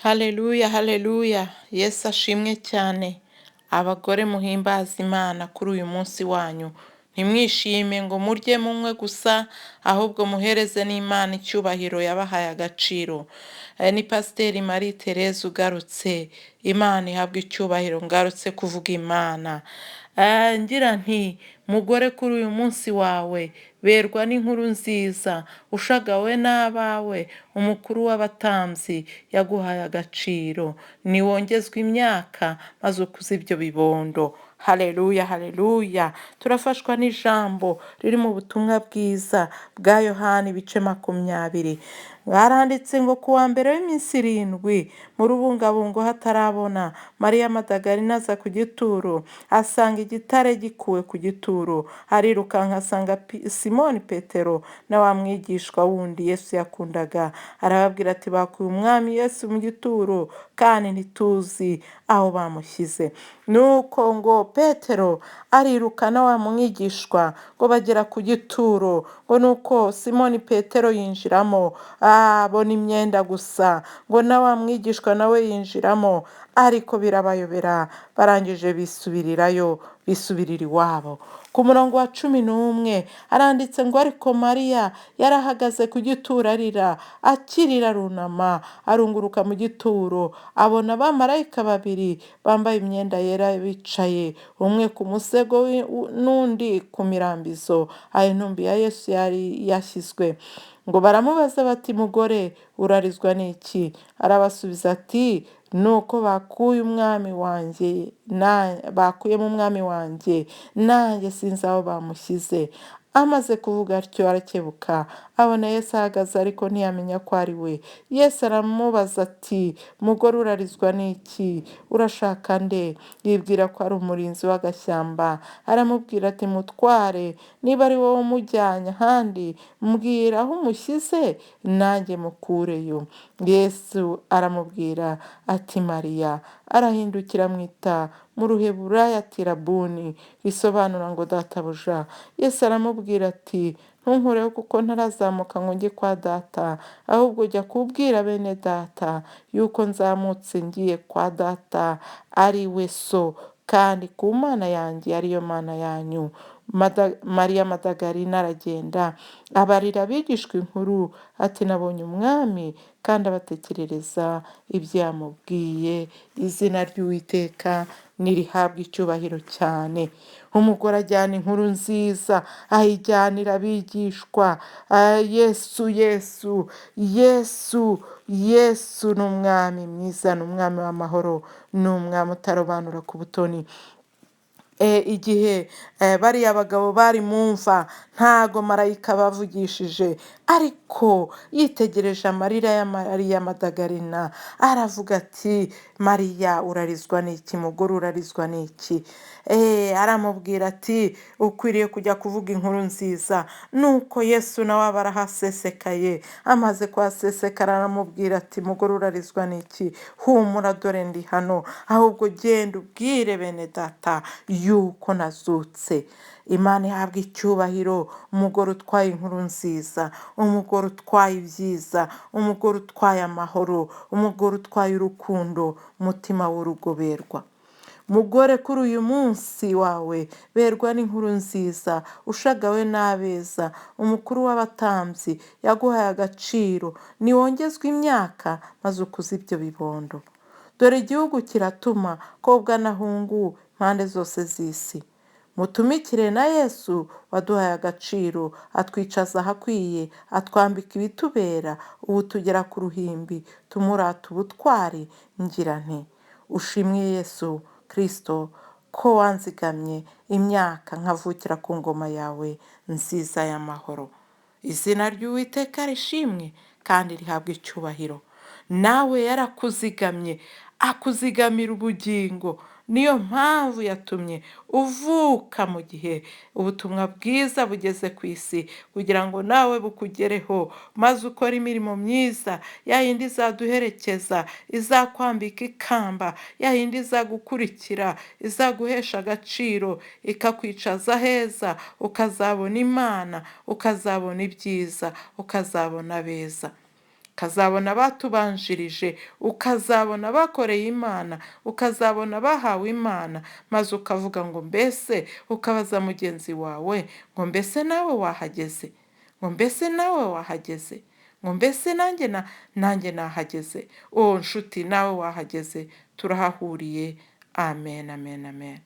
Haleluya, haleluya. Yesu ashimwe cyane. Abagore muhimbaza Imana kuri uyu munsi wanyu. Ntimwishime ngo murye munywe gusa, ahubwo muhereze n'Imana icyubahiro yabahaye agaciro. Ni Pasiteri Marie Therese ugarutse. Imana ihabwa icyubahiro, ngarutse kuvuga Imana. Ngira nti mugore kuri uyu munsi wawe berwa n'inkuru nziza, ushagawe n'abawe, umukuru w'abatambyi yaguhaye agaciro. Niwongezwe imyaka maze ukuze ibyo bibondo. Haleluya, haleluya. Turafashwa n'ijambo riri mu butumwa bwiza bwa Yohana ibice 20. Baranditse ngo ku wa mbere w'iminsi 7 mu rubungabungo hatarabona, Mariya Madagarina aza ku gituro, asanga igitare gikuwe ku gituro. Arirukanka asanga Simoni Petero na wa mwigishwa wundi Yesu yakundaga. Arababwira ati bakuye umwami Yesu mu gituro kandi ntituzi aho bamushyize. Nuko ngo Petero arirukana wa mwigishwa ngo bagera ku gituro, ngo nuko Simoni Petero yinjiramo abona imyenda gusa, ngo na wa mwigishwa nawe yinjiramo, ariko birabayobera. Barangije bisubirira iwabo. Ku murongo wa 11 aranditse ngo ariko Mariya yarahagaze ku gituro arira, akirira arunama, arunguruka mu gituro, abona abamarayika 2 bambaye imyenda yera bicaye, umwe ku musego n'undi ku mirambizo aho intumbi ya Yesu yari yashyizwe. Ngo baramubaza bati mugore, urarizwa n'iki? Arabasubiza ati nuko bakuyemo umwami wanjye, nanjye sinzi aho bamushyize. Amaze kuvuga atyo arakebuka, abona Yesu ahagaze ariko ntiyamenya ko ari we. Yesu aramubaza ati mugore, urarizwa n'iki? Urashaka nde? Yibwira ko ari umurinzi w'agashyamba. Aramubwira ati mutware, niba ari wowe umujyanye ahandi, mbwira aho umushyize nanjye mukureyo. Yesu aramubwira ati Mariya. Arahindukira amwita mu ruheburayo ati Rabuni, risobanura ngo databuja. Yesu aramubwira ati ntunkureho kuko ntarazamuka ngo njye kwa data, ahubwo jya kubwira bene data yuko nzamutse ngiye kwa data ari we so, kandi ku Mana yanjye ariyo Mana yanyu. Mariya Madagarina aragenda abarira abigishwa inkuru ati nabonye umwami, kandi abatekerereza ibyo yamubwiye. Izina ry'Uwiteka nirihabwa icyubahiro cyane. Umugore ajyana inkuru nziza, ayijyanira abigishwa. Yesu Yesu Yesu Yesu ni umwami mwiza, ni umwami w'amahoro, ni umwami utarobanura ku butoni. Igihe bariya bagabo bari mu mva, ntago marayika bavugishije, ariko yitegereje amarira ya Mariya Madagarina aravuga ati Mariya, urarizwa n'iki? Mugore, urarizwa n'iki? Aramubwira ati ukwiriye kujya kuvuga inkuru nziza. Nuko Yesu nawe aba arahasesekaye, amaze kuhasesekara aramubwira ati mugore, urarizwa n'iki? Humura, dore ndi hano, ahubwo genda ubwire bene data yuko nazutse. Imana ihabwa icyubahiro. Umugore utwaye inkuru nziza, umugore utwaye ibyiza, umugore utwaye amahoro, umugore utwaye urukundo, umutima w'urugo berwa. Mugore, kuri uyu munsi wawe berwa n'inkuru nziza, ushagawe n'abeza, umukuru w'abatambyi yaguhaye agaciro. Niwongezwe imyaka maze ukuze ibyo bibondo. Dore igihugu kiratuma kobwa na hungu impande zose z'isi. Mutumikire na Yesu waduhaye agaciro, atwicaza ahakwiye, atwambika ibitubera, ubu tugera ku ruhimbi, tumurata ubutwari. Ngira nti ushimwe Yesu Kristo ko wanzigamye imyaka nkavukira ku ngoma yawe nziza y'amahoro. Izina ry'Uwiteka rishimwe kandi rihabwa icyubahiro. Nawe yarakuzigamye, akuzigamira ubugingo. Niyo mpamvu yatumye uvuka mu gihe ubutumwa bwiza bugeze ku isi, kugira ngo nawe bukugereho, maze ukore imirimo myiza, ya yindi izaduherekeza, izakwambika ikamba, ya yindi izagukurikira, izaguhesha agaciro, ikakwicaza heza, ukazabona Imana, ukazabona ibyiza, ukazabona abeza. ukazabona abatubanjirije, ukazabona abakoreye Imana, ukazabona abahawe Imana, maze ukavuga ngo mbese ukabaza mugenzi wawe ngo mbese nawe wahageze, ngo mbese nawe wahageze, ngo mbese nanjye nahageze. Nshuti nawe wahageze, turahahuriye. Amen, amen, amen.